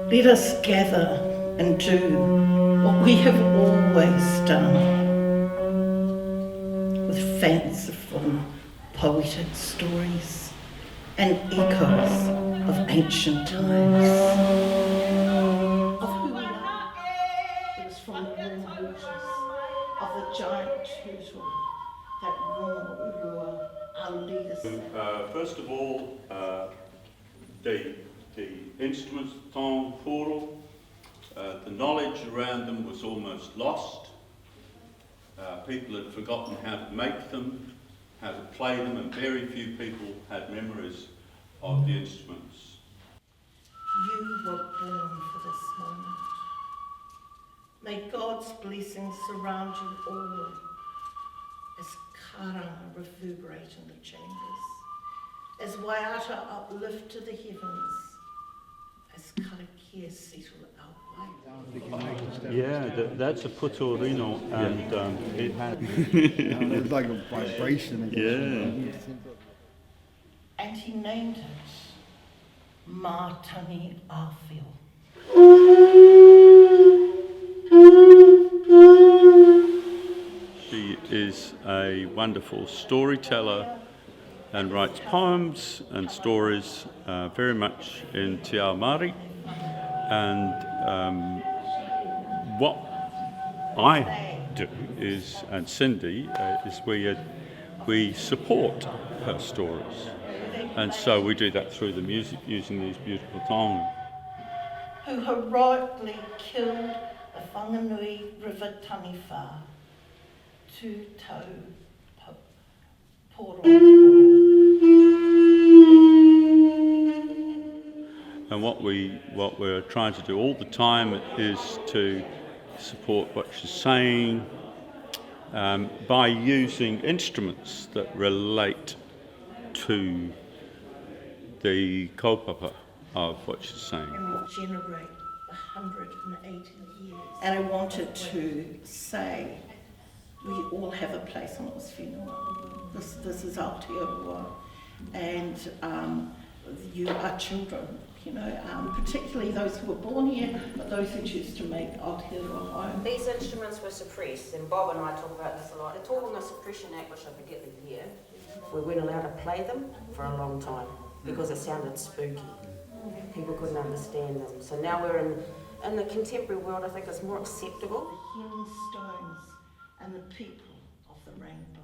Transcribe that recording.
Let us gather and do what we have always done, with fanciful, poetic stories and echoes of ancient times. Of who we are, it is from the warm waters of the giant turtle that Rongo our leaders. First of all, the instruments, tong, poro, the knowledge around them was almost lost. People had forgotten how to make them, how to play them, and very few people had memories of the instruments. You were born for this moment. May God's blessings surround you all as karanga reverberate in the chambers, as waiata uplift to the heavens, as karakia settle our way. Yeah, that's a putorino, and it had... It's like a vibration. Yeah. And he named it Matangi Āwhio. She is a wonderful storyteller and writes poems and stories very much in Te Ao Māori. And what I do is, and Cindy, is we support her stories. And so we do that through the music, using these beautiful tongs. Who heroically killed the Whanganui River Taniwha, Tū Tau Poro. And what we're trying to do all the time is to support what she's saying by using instruments that relate to the kaupapa of what she's saying. And will generate 180 years. And I wanted to say we all have a place on this whenua. This is Aotearoa, and you are children, you know, particularly those who were born here, but those who choose to make Aotearoa home. These instruments were suppressed, and Bob and I talk about this a lot. The Tōrunga Suppression Act, which I forget the year, we weren't allowed to play them for a long time because it sounded spooky. People couldn't understand them. So now we're in the contemporary world, I think it's more acceptable. The healing stones and the people of the rainbow.